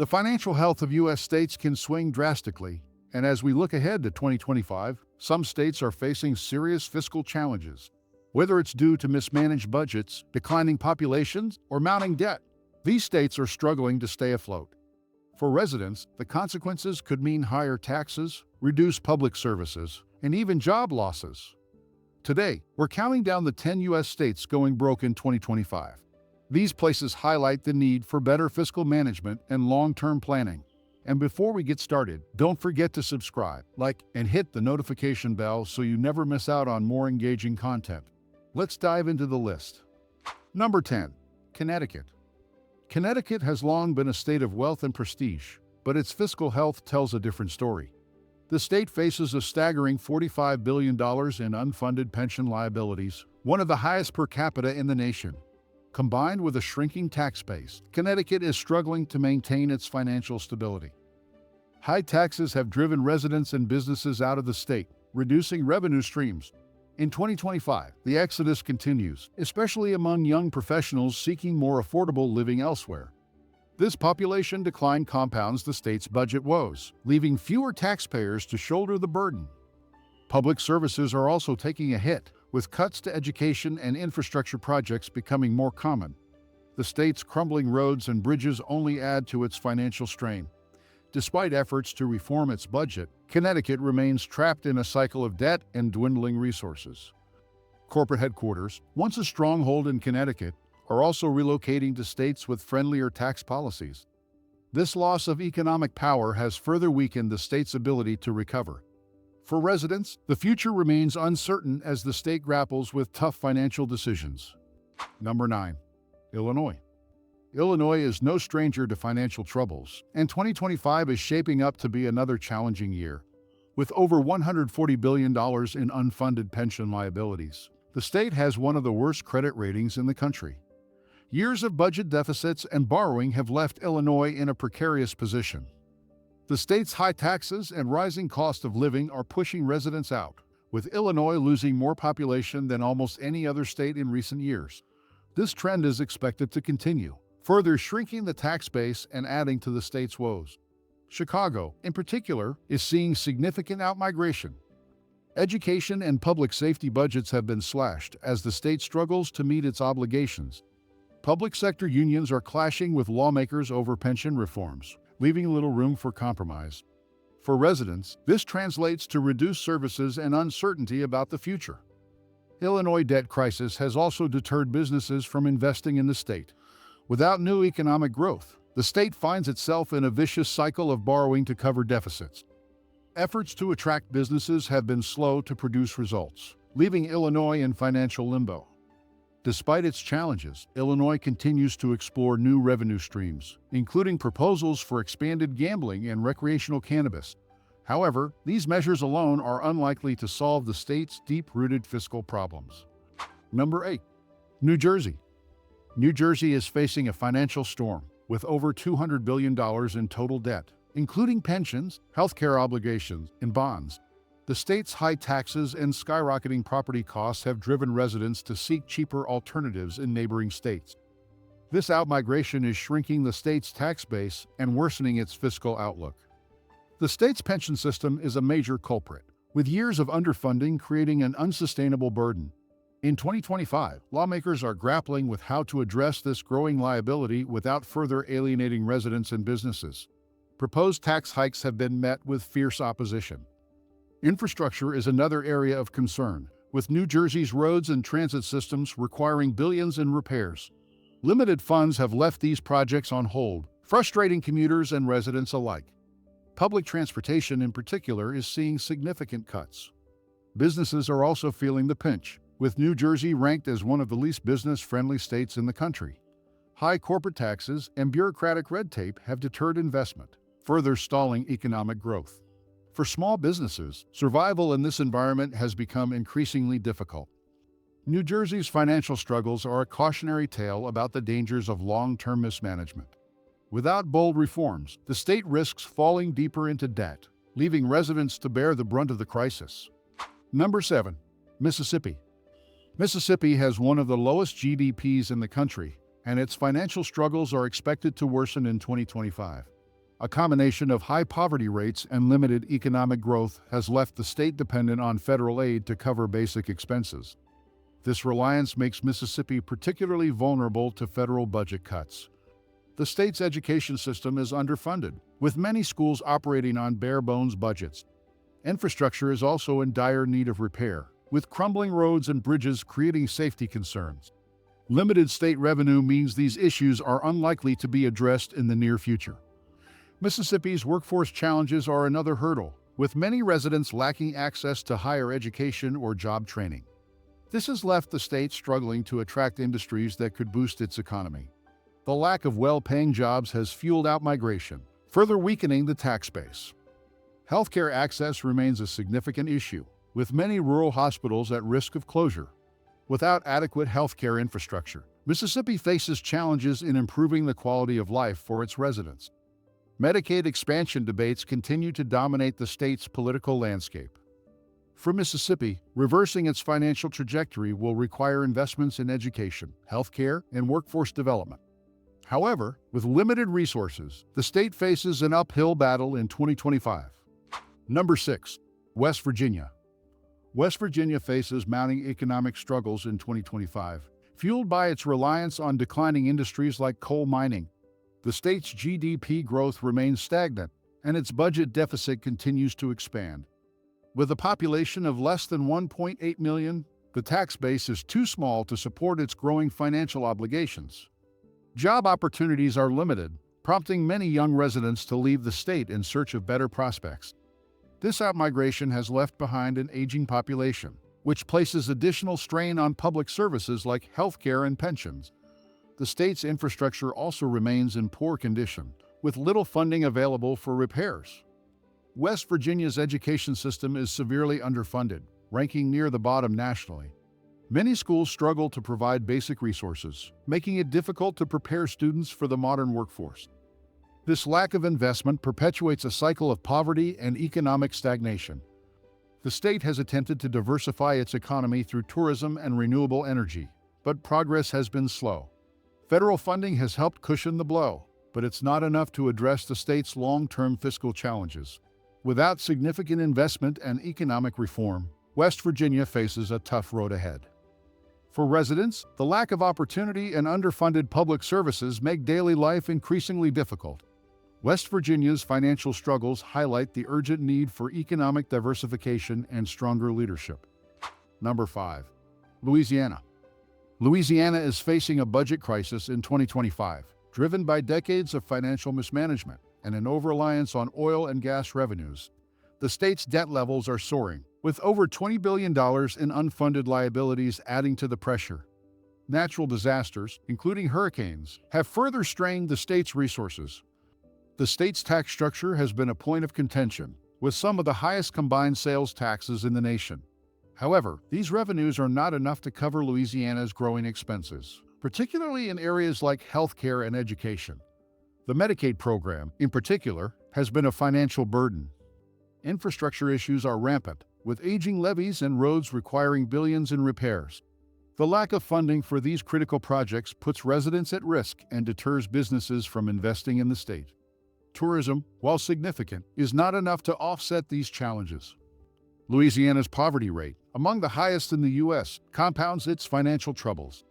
The financial health of U.S. states can swing drastically, and as we look ahead to 2025, some states are facing serious fiscal challenges. Whether it's due to mismanaged budgets, declining populations, or mounting debt, these states are struggling to stay afloat. For residents, the consequences could mean higher taxes, reduced public services, and even job losses. Today, we're counting down the 10 U.S. states going broke in 2025. These places highlight the need for better fiscal management and long-term planning. And before we get started, don't forget to subscribe, like, and hit the notification bell so you never miss out on more engaging content. Let's dive into the list. Number 10. Connecticut. Connecticut has long been a state of wealth and prestige, but its fiscal health tells a different story. The state faces a staggering $45 billion in unfunded pension liabilities, one of the highest per capita in the nation. Combined with a shrinking tax base, Connecticut is struggling to maintain its financial stability. High taxes have driven residents and businesses out of the state, reducing revenue streams. In 2025, the exodus continues, especially among young professionals seeking more affordable living elsewhere. This population decline compounds the state's budget woes, leaving fewer taxpayers to shoulder the burden. Public services are also taking a hit, with cuts to education and infrastructure projects becoming more common. The state's crumbling roads and bridges only add to its financial strain. Despite efforts to reform its budget, Connecticut remains trapped in a cycle of debt and dwindling resources. Corporate headquarters, once a stronghold in Connecticut, are also relocating to states with friendlier tax policies. This loss of economic power has further weakened the state's ability to recover. For residents, the future remains uncertain as the state grapples with tough financial decisions. Number 9. Illinois. Illinois is no stranger to financial troubles, and 2025 is shaping up to be another challenging year. With over $140 billion in unfunded pension liabilities, the state has one of the worst credit ratings in the country. Years of budget deficits and borrowing have left Illinois in a precarious position. The state's high taxes and rising cost of living are pushing residents out, with Illinois losing more population than almost any other state in recent years. This trend is expected to continue, further shrinking the tax base and adding to the state's woes. Chicago, in particular, is seeing significant outmigration. Education and public safety budgets have been slashed as the state struggles to meet its obligations. Public sector unions are clashing with lawmakers over pension reforms, leaving little room for compromise. For residents, this translates to reduced services and uncertainty about the future. Illinois' debt crisis has also deterred businesses from investing in the state. Without new economic growth, the state finds itself in a vicious cycle of borrowing to cover deficits. Efforts to attract businesses have been slow to produce results, leaving Illinois in financial limbo. Despite its challenges, Illinois continues to explore new revenue streams, including proposals for expanded gambling and recreational cannabis. However, these measures alone are unlikely to solve the state's deep-rooted fiscal problems. Number 8. New Jersey. New Jersey is facing a financial storm, with over $200 billion in total debt, including pensions, healthcare obligations, and bonds. The state's high taxes and skyrocketing property costs have driven residents to seek cheaper alternatives in neighboring states. This outmigration is shrinking the state's tax base and worsening its fiscal outlook. The state's pension system is a major culprit, with years of underfunding creating an unsustainable burden. In 2025, lawmakers are grappling with how to address this growing liability without further alienating residents and businesses. Proposed tax hikes have been met with fierce opposition. Infrastructure is another area of concern, with New Jersey's roads and transit systems requiring billions in repairs. Limited funds have left these projects on hold, frustrating commuters and residents alike. Public transportation in particular is seeing significant cuts. Businesses are also feeling the pinch, with New Jersey ranked as one of the least business-friendly states in the country. High corporate taxes and bureaucratic red tape have deterred investment, further stalling economic growth. For small businesses, survival in this environment has become increasingly difficult. New Jersey's financial struggles are a cautionary tale about the dangers of long-term mismanagement. Without bold reforms, the state risks falling deeper into debt, leaving residents to bear the brunt of the crisis. Number 7. Mississippi. Mississippi has one of the lowest GDPs in the country, and its financial struggles are expected to worsen in 2025. A combination of high poverty rates and limited economic growth has left the state dependent on federal aid to cover basic expenses. This reliance makes Mississippi particularly vulnerable to federal budget cuts. The state's education system is underfunded, with many schools operating on bare-bones budgets. Infrastructure is also in dire need of repair, with crumbling roads and bridges creating safety concerns. Limited state revenue means these issues are unlikely to be addressed in the near future. Mississippi's workforce challenges are another hurdle, with many residents lacking access to higher education or job training. This has left the state struggling to attract industries that could boost its economy. The lack of well-paying jobs has fueled outmigration, further weakening the tax base. Healthcare access remains a significant issue, with many rural hospitals at risk of closure. Without adequate healthcare infrastructure, Mississippi faces challenges in improving the quality of life for its residents. Medicaid expansion debates continue to dominate the state's political landscape. For Mississippi, reversing its financial trajectory will require investments in education, healthcare, and workforce development. However, with limited resources, the state faces an uphill battle in 2025. Number 6. West Virginia. West Virginia faces mounting economic struggles in 2025, fueled by its reliance on declining industries like coal mining. The state's GDP growth remains stagnant, and its budget deficit continues to expand. With a population of less than 1.8 million, the tax base is too small to support its growing financial obligations. Job opportunities are limited, prompting many young residents to leave the state in search of better prospects. This outmigration has left behind an aging population, which places additional strain on public services like healthcare and pensions. The state's infrastructure also remains in poor condition, with little funding available for repairs. West Virginia's education system is severely underfunded, ranking near the bottom nationally. Many schools struggle to provide basic resources, making it difficult to prepare students for the modern workforce. This lack of investment perpetuates a cycle of poverty and economic stagnation. The state has attempted to diversify its economy through tourism and renewable energy, but progress has been slow. Federal funding has helped cushion the blow, but it's not enough to address the state's long-term fiscal challenges. Without significant investment and economic reform, West Virginia faces a tough road ahead. For residents, the lack of opportunity and underfunded public services make daily life increasingly difficult. West Virginia's financial struggles highlight the urgent need for economic diversification and stronger leadership. Number 5. Louisiana. Louisiana is facing a budget crisis in 2025, driven by decades of financial mismanagement and an over-reliance on oil and gas revenues. The state's debt levels are soaring, with over $20 billion in unfunded liabilities adding to the pressure. Natural disasters, including hurricanes, have further strained the state's resources. The state's tax structure has been a point of contention, with some of the highest combined sales taxes in the nation. However, these revenues are not enough to cover Louisiana's growing expenses, particularly in areas like healthcare and education. The Medicaid program, in particular, has been a financial burden. Infrastructure issues are rampant, with aging levees and roads requiring billions in repairs. The lack of funding for these critical projects puts residents at risk and deters businesses from investing in the state. Tourism, while significant, is not enough to offset these challenges. Louisiana's poverty rate, among the highest in the U.S., compounds its financial troubles.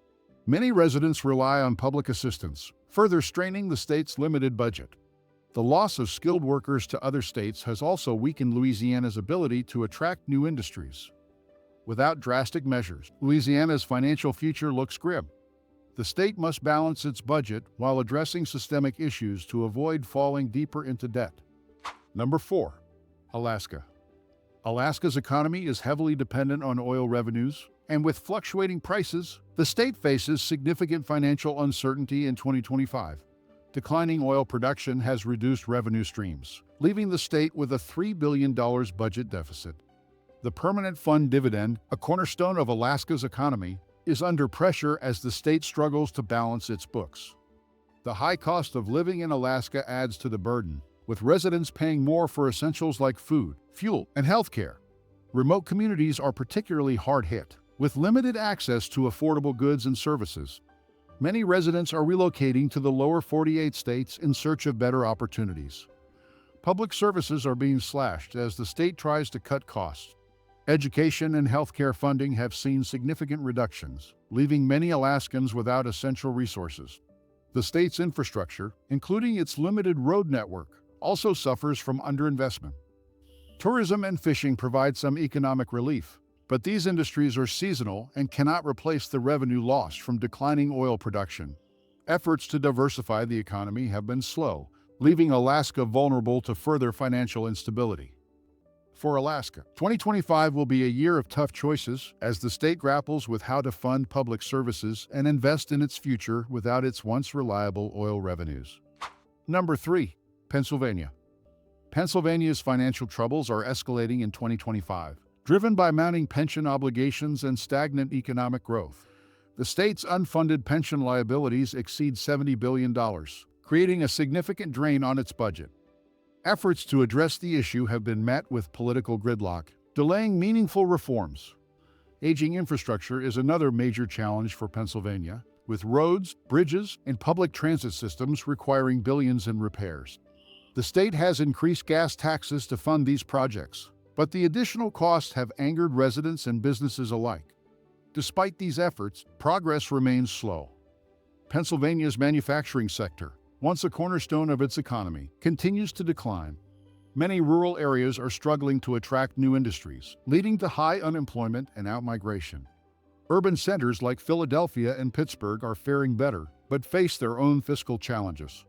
Many residents rely on public assistance, further straining the state's limited budget. The loss of skilled workers to other states has also weakened Louisiana's ability to attract new industries. Without drastic measures, Louisiana's financial future looks grim. The state must balance its budget while addressing systemic issues to avoid falling deeper into debt. Number 4. Alaska. Alaska's economy is heavily dependent on oil revenues, and with fluctuating prices, the state faces significant financial uncertainty in 2025. Declining oil production has reduced revenue streams, leaving the state with a $3 billion budget deficit. The permanent fund dividend, a cornerstone of Alaska's economy, is under pressure as the state struggles to balance its books. The high cost of living in Alaska adds to the burden, with residents paying more for essentials like food, fuel, and healthcare. Remote communities are particularly hard hit, with limited access to affordable goods and services. Many residents are relocating to the lower 48 states in search of better opportunities. Public services are being slashed as the state tries to cut costs. Education and healthcare funding have seen significant reductions, leaving many Alaskans without essential resources. The state's infrastructure, including its limited road network, also suffers from underinvestment. Tourism and fishing provide some economic relief, but these industries are seasonal and cannot replace the revenue lost from declining oil production. Efforts to diversify the economy have been slow, leaving Alaska vulnerable to further financial instability. For Alaska, 2025 will be a year of tough choices as the state grapples with how to fund public services and invest in its future without its once reliable oil revenues. Number 3. Pennsylvania. Pennsylvania's financial troubles are escalating in 2025, driven by mounting pension obligations and stagnant economic growth. The state's unfunded pension liabilities exceed $70 billion, creating a significant drain on its budget. Efforts to address the issue have been met with political gridlock, delaying meaningful reforms. Aging infrastructure is another major challenge for Pennsylvania, with roads, bridges, and public transit systems requiring billions in repairs. The state has increased gas taxes to fund these projects, but the additional costs have angered residents and businesses alike. Despite these efforts, progress remains slow. Pennsylvania's manufacturing sector, once a cornerstone of its economy, continues to decline. Many rural areas are struggling to attract new industries, leading to high unemployment and outmigration. Urban centers like Philadelphia and Pittsburgh are faring better, but face their own fiscal challenges.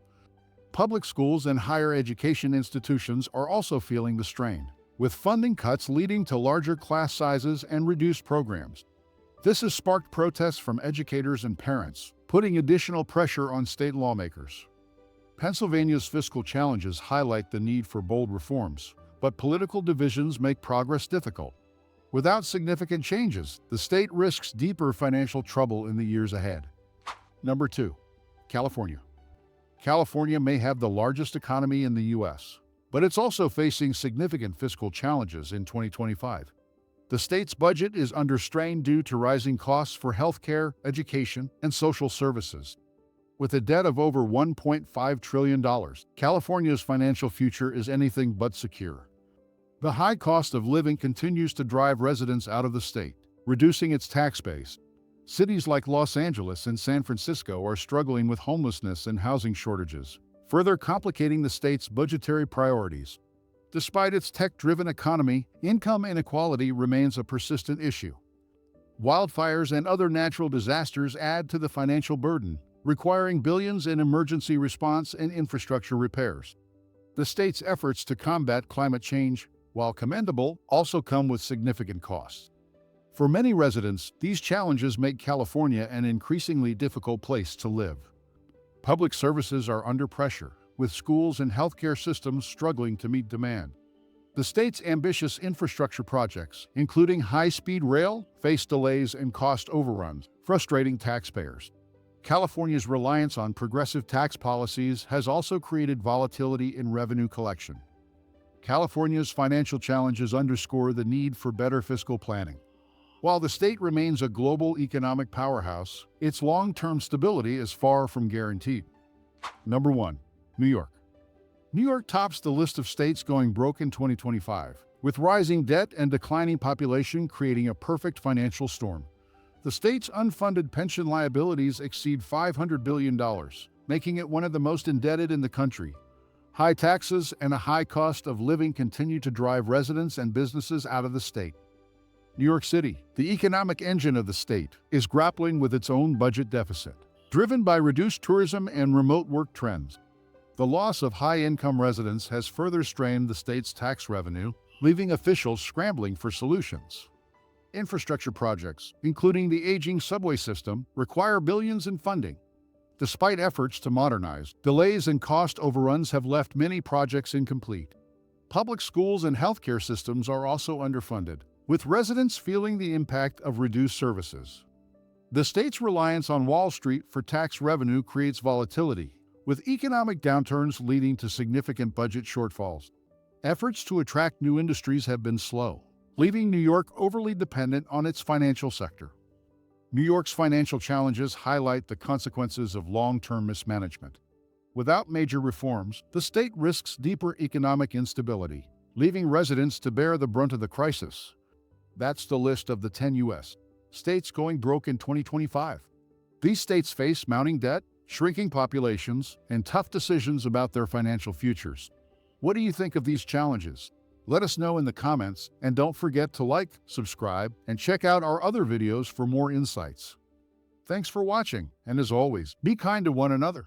Public schools and higher education institutions are also feeling the strain, with funding cuts leading to larger class sizes and reduced programs. This has sparked protests from educators and parents, putting additional pressure on state lawmakers. Pennsylvania's fiscal challenges highlight the need for bold reforms, but political divisions make progress difficult. Without significant changes, the state risks deeper financial trouble in the years ahead. Number 2. California. California may have the largest economy in the U.S., but it's also facing significant fiscal challenges in 2025. The state's budget is under strain due to rising costs for healthcare, education, and social services. With a debt of over $1.5 trillion, California's financial future is anything but secure. The high cost of living continues to drive residents out of the state, reducing its tax base. Cities like Los Angeles and San Francisco are struggling with homelessness and housing shortages, further complicating the state's budgetary priorities. Despite its tech-driven economy, income inequality remains a persistent issue. Wildfires and other natural disasters add to the financial burden, requiring billions in emergency response and infrastructure repairs. The state's efforts to combat climate change, while commendable, also come with significant costs. For many residents, these challenges make California an increasingly difficult place to live. Public services are under pressure, with schools and healthcare systems struggling to meet demand. The state's ambitious infrastructure projects, including high-speed rail, face delays and cost overruns, frustrating taxpayers. California's reliance on progressive tax policies has also created volatility in revenue collection. California's financial challenges underscore the need for better fiscal planning. While the state remains a global economic powerhouse, its long-term stability is far from guaranteed. Number 1. New York. New York tops the list of states going broke in 2025, with rising debt and declining population creating a perfect financial storm. The state's unfunded pension liabilities exceed $500 billion, making it one of the most indebted in the country. High taxes and a high cost of living continue to drive residents and businesses out of the state. New York City, the economic engine of the state, is grappling with its own budget deficit, driven by reduced tourism and remote work trends. The loss of high-income residents has further strained the state's tax revenue, leaving officials scrambling for solutions. Infrastructure projects, including the aging subway system, require billions in funding. Despite efforts to modernize, delays and cost overruns have left many projects incomplete. Public schools and healthcare systems are also underfunded, with residents feeling the impact of reduced services. The state's reliance on Wall Street for tax revenue creates volatility, with economic downturns leading to significant budget shortfalls. Efforts to attract new industries have been slow, leaving New York overly dependent on its financial sector. New York's financial challenges highlight the consequences of long-term mismanagement. Without major reforms, the state risks deeper economic instability, leaving residents to bear the brunt of the crisis. That's the list of the 10 U.S. states going broke in 2025. These states face mounting debt, shrinking populations, and tough decisions about their financial futures. What do you think of these challenges? Let us know in the comments, and don't forget to like, subscribe, and check out our other videos for more insights. Thanks for watching, and as always, be kind to one another.